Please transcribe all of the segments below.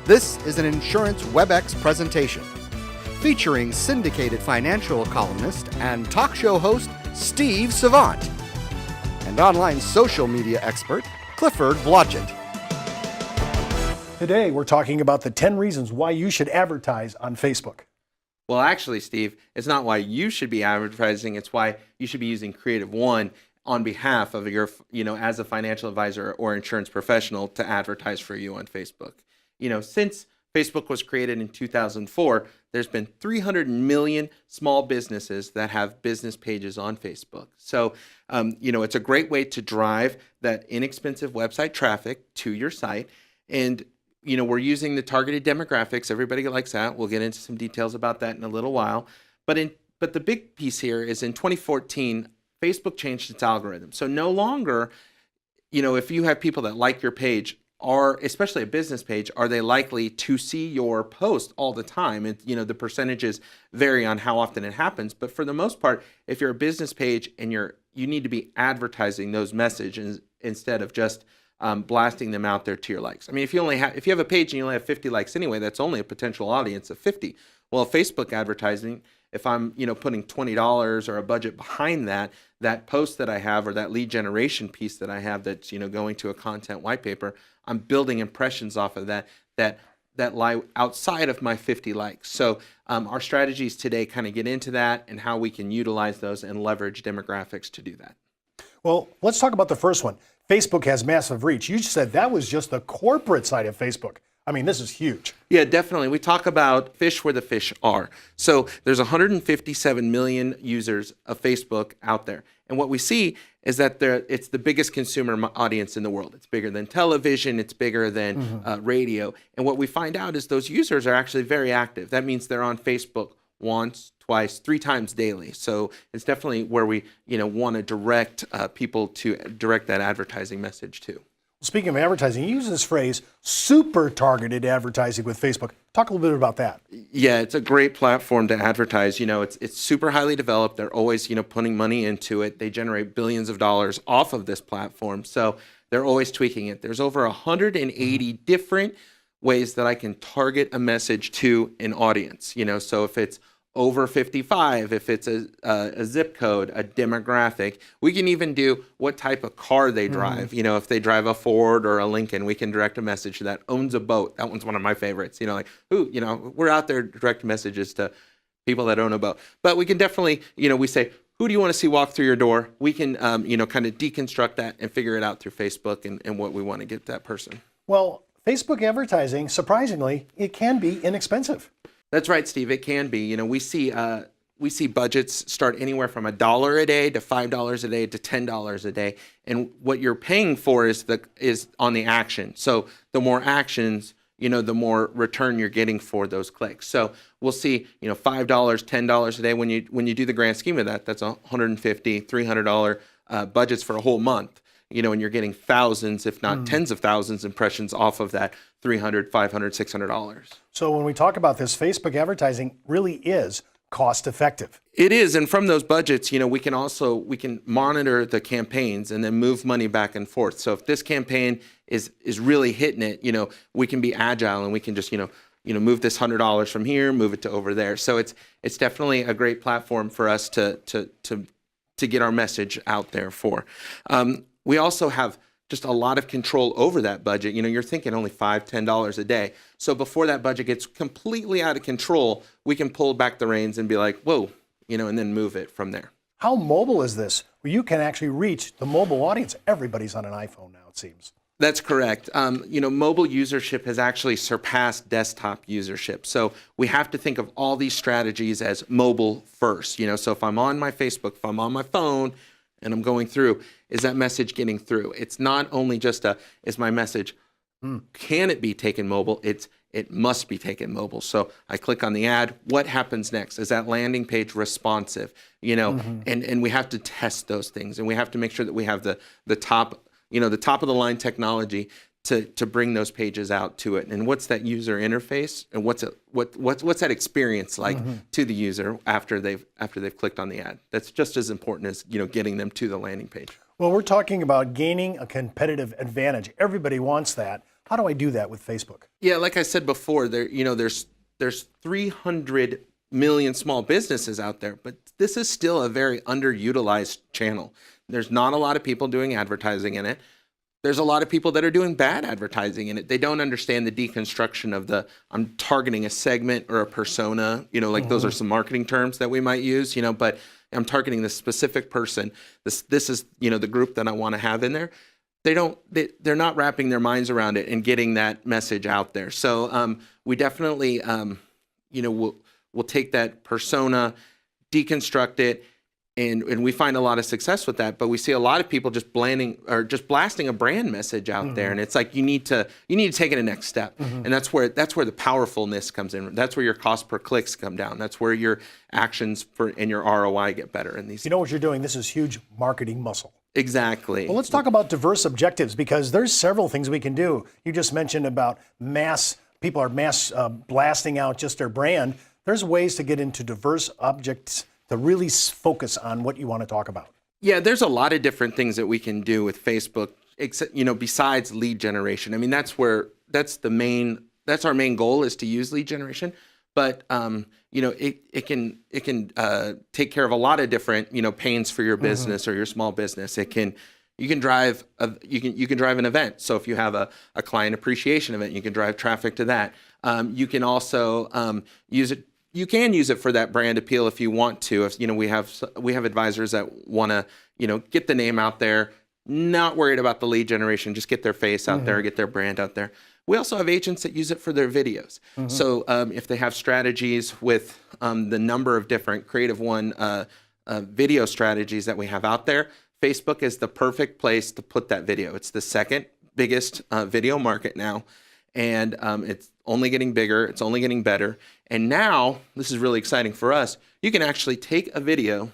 This is an Insurance WebEx presentation featuring syndicated financial columnist and talk show host Steve Savant and online social media expert Clifford Blodgett. Today, we're talking about the 10 reasons why you should advertise on Facebook. Well, actually, Steve, it's not why you should be advertising. It's why you should be using Creative One on behalf of your, as a financial advisor or insurance professional to advertise for you on Facebook. Since Facebook was created in 2004, there's been 300 million small businesses that have business pages on Facebook. So, it's a great way to drive that inexpensive website traffic to your site. And, we're using the targeted demographics. Everybody likes that. We'll get into some details about that in a little while. But the big piece here is in 2014, Facebook changed its algorithm. So no longer, if you have people that like your page, or especially a business page, are they likely to see your post all the time? And the percentages vary on how often it happens, but for the most part, if you're a business page and you need to be advertising those messages instead of just blasting them out there to your likes. I mean, if you have a page and you only have 50 likes anyway, that's only a potential audience of 50. Well, Facebook advertising, if I'm putting $20 or a budget behind that post that I have or that lead generation piece that I have that's going to a content white paper, I'm building impressions off of that lie outside of my 50 likes. So our strategies today kind of get into that and how we can utilize those and leverage demographics to do that. Well, let's talk about the first one. Facebook has massive reach. You said that was just the corporate side of Facebook. I mean, this is huge. Yeah, definitely. We talk about fish where the fish are. So there's 157 million users of Facebook out there. And what we see is that it's the biggest consumer audience in the world. It's bigger than television. It's bigger than radio. And what we find out is those users are actually very active. That means they're on Facebook once, twice, 3 times daily. So it's definitely where we want to direct people to direct that advertising message to. Speaking of advertising, you use this phrase, super targeted advertising with Facebook. Talk a little bit about that. Yeah, it's a great platform to advertise. It's super highly developed. They're always, putting money into it. They generate billions of dollars off of this platform. So they're always tweaking it. There's over 180 different ways that I can target a message to an audience. So if it's over 55, if it's a zip code, a demographic. We can even do what type of car they drive. If they drive a Ford or a Lincoln, we can direct a message that owns a boat. That one's one of my favorites. We're out there directing messages to people that own a boat. But we can definitely, we say, who do you want to see walk through your door? We can, kind of deconstruct that and figure it out through Facebook and what we want to get that person. Well, Facebook advertising, surprisingly, it can be inexpensive. That's right, Steve. It can be. We see budgets start anywhere from $1 a day to $5 a day to $10 a day, and what you're paying for is on the action. So the more actions, the more return you're getting for those clicks. So we'll see, $5, $10 a day. When you do the grand scheme of that, that's $150, $300 budgets for a whole month. And you're getting thousands, if not tens of thousands impressions off of that $300, $500, $600. So when we talk about this, Facebook advertising really is cost effective. It is, and from those budgets, we can monitor the campaigns and then move money back and forth. So if this campaign is really hitting it, we can be agile and we can just move this $100 from here, move it to over there. So it's definitely a great platform for us to get our message out there for. We also have just a lot of control over that budget. You're thinking only $5, $10 a day. So before that budget gets completely out of control, we can pull back the reins and be like, whoa, and then move it from there. How mobile is this? Where you can actually reach the mobile audience. Everybody's on an iPhone now, it seems. That's correct. Mobile usership has actually surpassed desktop usership. So we have to think of all these strategies as mobile first. So if I'm on my Facebook, if I'm on my phone, and I'm going through, is that message getting through? It's not only just is my message, can it be taken mobile? It must be taken mobile. So I click on the ad. What happens next? Is that landing page responsive? And we have to test those things, and we have to make sure that we have the top of the line technology to bring those pages out to it. And what's that user interface, and what's that experience like to the user after they've clicked on the ad? That's just as important as getting them to the landing page. Well, we're talking about gaining a competitive advantage. Everybody wants that. How do I do that with Facebook? Yeah, like I said before, there's 300 million small businesses out there, but this is still a very underutilized channel. There's not a lot of people doing advertising in it. There's a lot of people that are doing bad advertising in it. They don't understand the deconstruction of I'm targeting a segment or a persona, like those are some marketing terms that we might use, but I'm targeting this specific person. This is, the group that I want to have in there. They're not wrapping their minds around it and getting that message out there. So we definitely, we'll take that persona, deconstruct it, and we find a lot of success with that. But we see a lot of people just blasting a brand message out there, and it's like you need to take it a next step, and that's where the powerfulness comes in. That's where your cost per clicks come down. That's where your actions and your ROI get better. In these, you know what you're doing. This is huge marketing muscle. Exactly. Well, let's talk about diverse objectives, because there's several things we can do. You just mentioned about people are mass blasting out just their brand. There's ways to get into diverse objects to really focus on what you want to talk about. Yeah, there's a lot of different things that we can do with Facebook, except, besides lead generation. I mean, that's our main goal, is to use lead generation. But it can take care of a lot of different pains for your business or your small business. You can drive an event. So if you have a client appreciation event, you can drive traffic to that. You can also use it. You can use it for that brand appeal if you want to. If we have advisors that want to get the name out there, not worried about the lead generation, just get their face out there, get their brand out there. We also have agents that use it for their videos. So if they have strategies with the number of different Creative One video strategies that we have out there, Facebook is the perfect place to put that video. It's the second biggest video market now, and it's only getting bigger. It's only getting better. And now, this is really exciting for us, you can actually take a video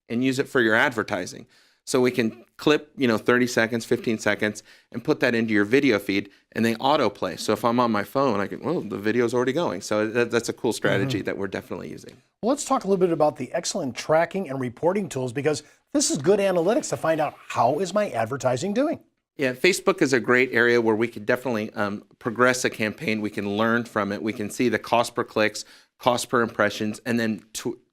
and use it for your advertising. So we can clip, 30 seconds, 15 seconds, and put that into your video feed, and they autoplay. So if I'm on my phone, the video's already going. So that's a cool strategy that we're definitely using. Well, let's talk a little bit about the excellent tracking and reporting tools, because this is good analytics to find out how is my advertising doing. Yeah, Facebook is a great area where we could definitely progress a campaign. We can learn from it. We can see the cost per clicks, cost per impressions, and then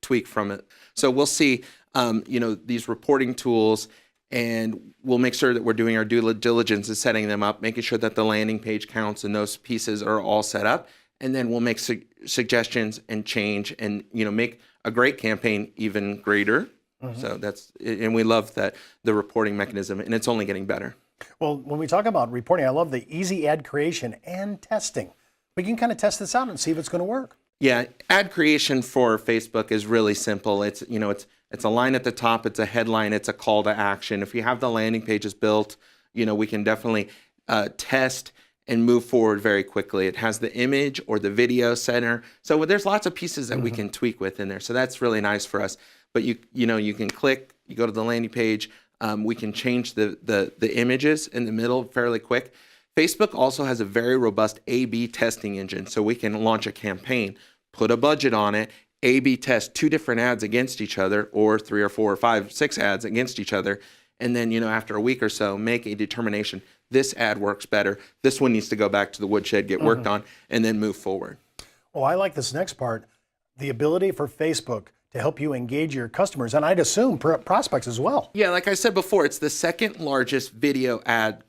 tweak from it. So we'll see, these reporting tools, and we'll make sure that we're doing our due diligence and setting them up, making sure that the landing page counts and those pieces are all set up. And then we'll make suggestions and change and, make a great campaign even greater. So and we love the reporting mechanism, and it's only getting better. Well, when we talk about reporting, I love the easy ad creation and testing. We can kind of test this out and see if it's going to work. Yeah, ad creation for Facebook is really simple. It's a line at the top, it's a headline, it's a call to action. If you have the landing pages built, we can definitely test and move forward very quickly. It has the image or the video center. So there's lots of pieces that we can tweak with in there. So that's really nice for us. But you can click, you go to the landing page. We can change the images in the middle fairly quick. Facebook also has a very robust A/B testing engine, so we can launch a campaign, put a budget on it, A/B test 2 different ads against each other, or 3 or 4 or 5, 6 ads against each other, and then after a week or so, make a determination. This ad works better. This one needs to go back to the woodshed, get worked on, and then move forward. Oh, I like this next part, the ability for Facebook to help you engage your customers, and I'd assume prospects as well. Yeah, like I said before, it's the second largest video ad,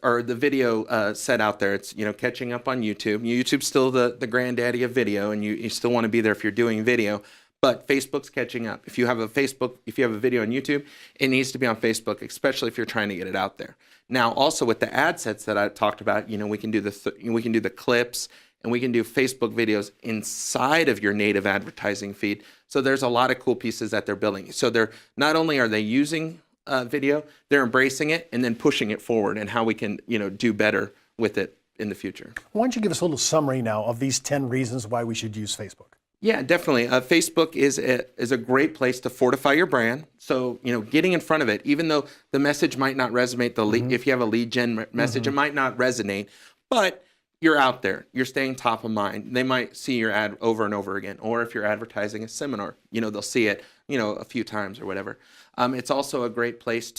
or the video set out there. It's catching up on YouTube. YouTube's still the granddaddy of video, and you still want to be there if you're doing video. But Facebook's catching up. If you have a video on YouTube, it needs to be on Facebook, especially if you're trying to get it out there. Now, also with the ad sets that I talked about, we can do the clips, and we can do Facebook videos inside of your native advertising feed. So there's a lot of cool pieces that they're building. So they're not only are they using video, they're embracing it and then pushing it forward, and how we can do better with it in the future. Why don't you give us a little summary now of these 10 reasons why we should use Facebook? Yeah, definitely. Facebook is a great place to fortify your brand. So, getting in front of it, even though the message might not resonate, if you have a lead gen message, it might not resonate, but you're out there, you're staying top of mind. They might see your ad over and over again, or if you're advertising a seminar, they'll see it, a few times or whatever. It's also a great place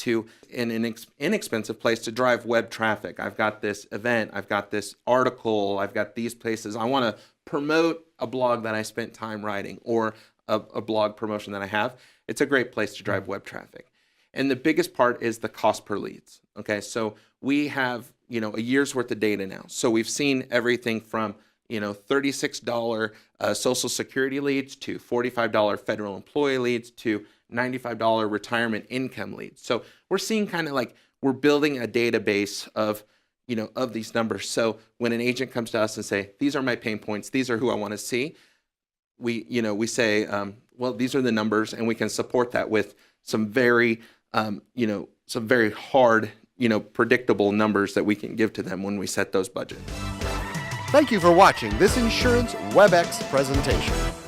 an inexpensive place to drive web traffic. I've got this event, I've got this article, I've got these places. I want to promote a blog that I spent time writing, or a blog promotion that I have. It's a great place to drive web traffic. And the biggest part is the cost per leads. Okay, so we have a year's worth of data now. So we've seen everything from $36 Social Security leads to $45 federal employee leads to $95 retirement income leads. So we're seeing kind of like we're building a database of of these numbers. So when an agent comes to us and say, these are my pain points, these are who I want to see, we say, well, these are the numbers, and we can support that with some very some very hard predictable numbers that we can give to them when we set those budgets. Thank you for watching this Insurance WebEx presentation.